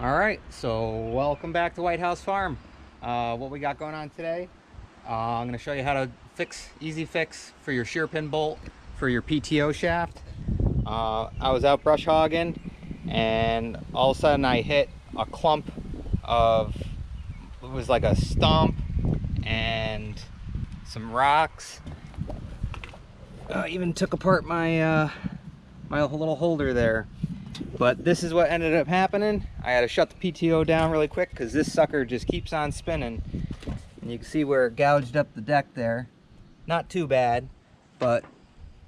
All right, so welcome back to White House Farm. What we got going on today? I'm going to show you how to easy fix for your shear pin bolt for your PTO shaft. I was out brush hogging, and all of a sudden I hit a clump of, it was like a stump and some rocks. Even took apart my my little holder there. But this is what ended up happening. I had to shut the PTO down really quick because this sucker just keeps on spinning. And you can see where it gouged up the deck there. Not too bad, but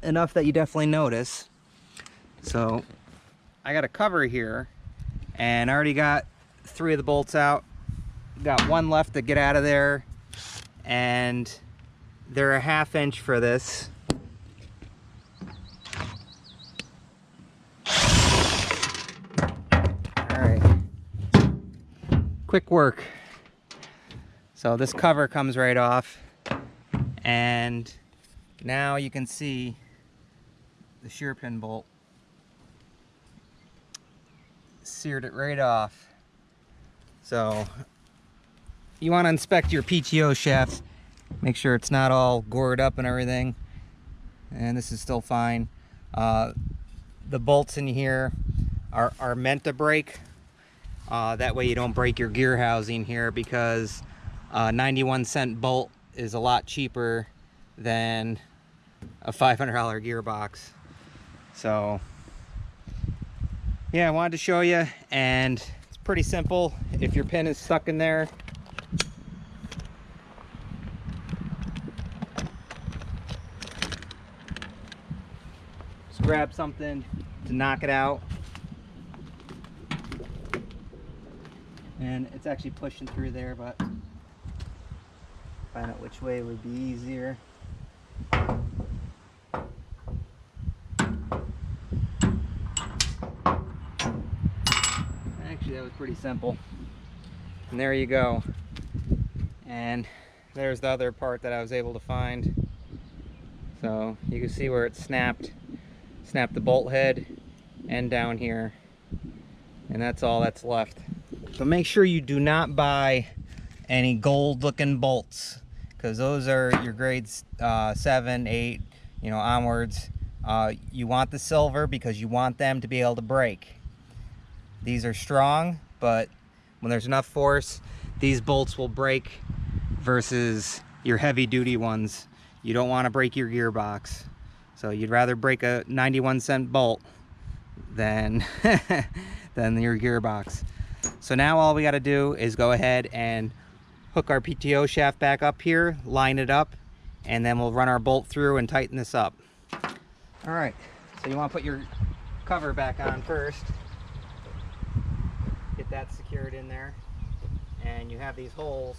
enough that you definitely notice. So I got a cover here, and I already got 3 of the bolts out. Got 1 left to get out of there, and they're a 1/2 inch for this. Quick work. So this cover comes right off, and now you can see the shear pin bolt seared it right off. So you want to inspect your PTO shaft, make sure it's not all gored up and everything, and this is still fine. The bolts in here are meant to break. That way you don't break your gear housing here, because 91-cent bolt is a lot cheaper than a $500 gearbox. So yeah, I wanted to show you, and it's pretty simple. If your pin is stuck in there, just grab something to knock it out. And it's actually pushing through there, but find out which way would be easier. Actually, that was pretty simple. And there you go. And there's the other part that I was able to find. So you can see where it snapped the bolt head and down here. And that's all that's left. So make sure you do not buy any gold looking bolts, because those are your grades 7, 8, onwards. You want the silver because you want them to be able to break. These are strong, but when there's enough force, these bolts will break, versus your heavy duty ones. You don't want to break your gearbox. So you'd rather break a 91-cent bolt than than your gearbox. So now all we got to do is go ahead and hook our PTO shaft back up here, line it up, and then we'll run our bolt through and tighten this up. All right, so you want to put your cover back on first. Get that secured in there. And you have these holes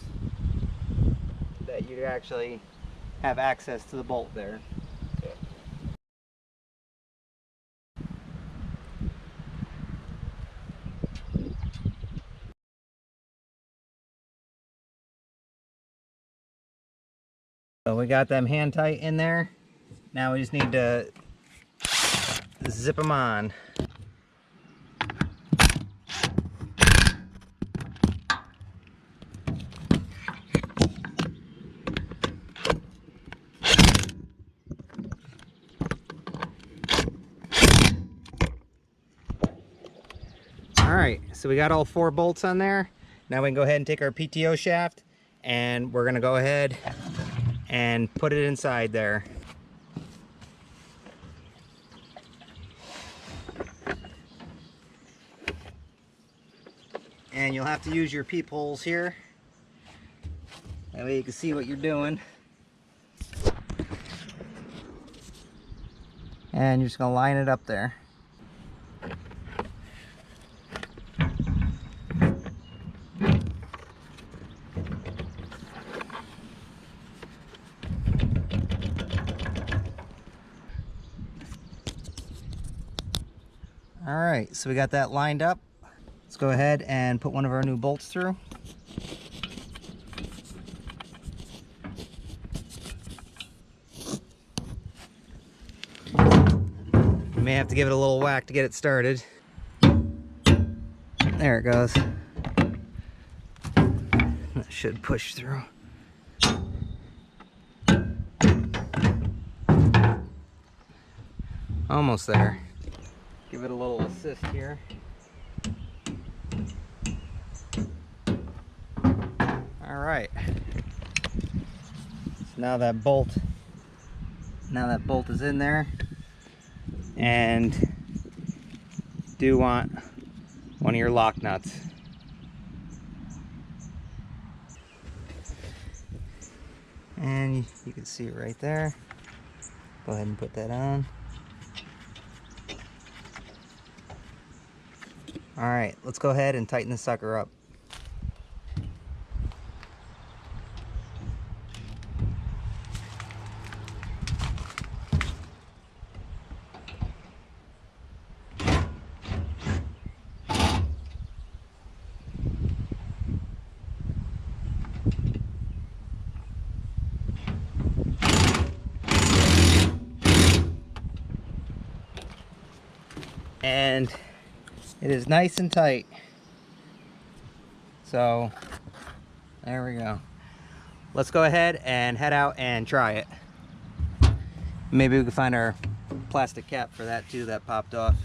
that you actually have access to the bolt there. So we got them hand tight in there. Now we just need to zip them on. Alright, so we got all 4 bolts on there. Now we can go ahead and take our PTO shaft, and we're going to go ahead and put it inside there. And you'll have to use your peepholes here. That way you can see what you're doing. And you're just going to line it up there. All right, so we got that lined up. Let's go ahead and put one of our new bolts through. You may have to give it a little whack to get it started. There it goes. That should push through. Almost there. Give it a little assist here. All right. So now that bolt is in there, and do want one of your lock nuts. And you can see it right there. Go ahead and put that on. All right, let's go ahead and tighten the sucker up. And it is nice and tight. So there we go. Let's go ahead and head out and try it. Maybe we can find our plastic cap for that too that popped off.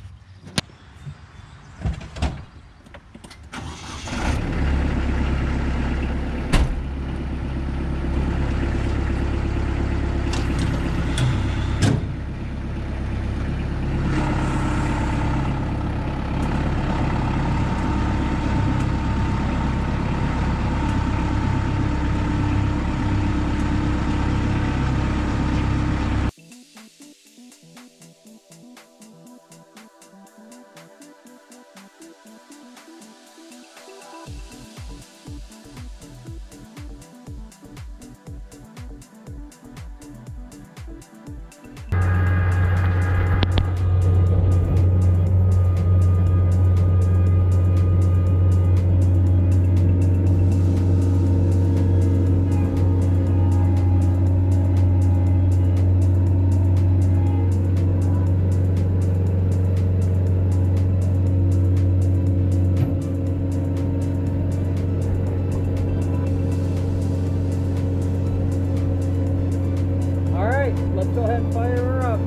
Let's go ahead and fire her up.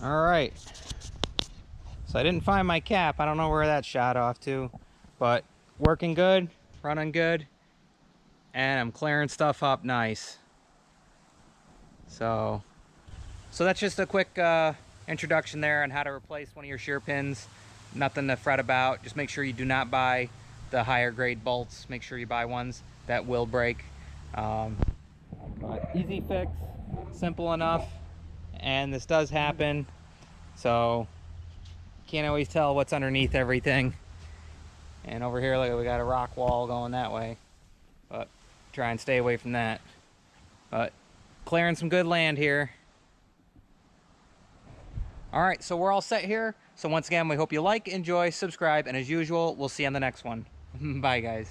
All right. So I didn't find my cap. I don't know where that shot off to, but working good, running good, and I'm clearing stuff up nice. So that's just a quick introduction there on how to replace one of your shear pins. Nothing to fret about. Just make sure you do not buy the higher grade bolts. Make sure you buy ones that will break. But easy fix, simple enough, and this does happen. So can't always tell what's underneath everything. And over here, look, we got a rock wall going that way, but try and stay away from that. But clearing some good land here. All right, so we're all set here. So once again, we hope you like, enjoy, subscribe, and as usual, we'll see you on the next one. Bye, guys.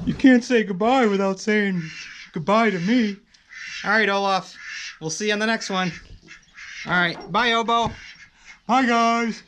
You can't say goodbye without saying goodbye to me. All right, Olaf. We'll see you on the next one. All right. Bye, Obo. Hi, guys.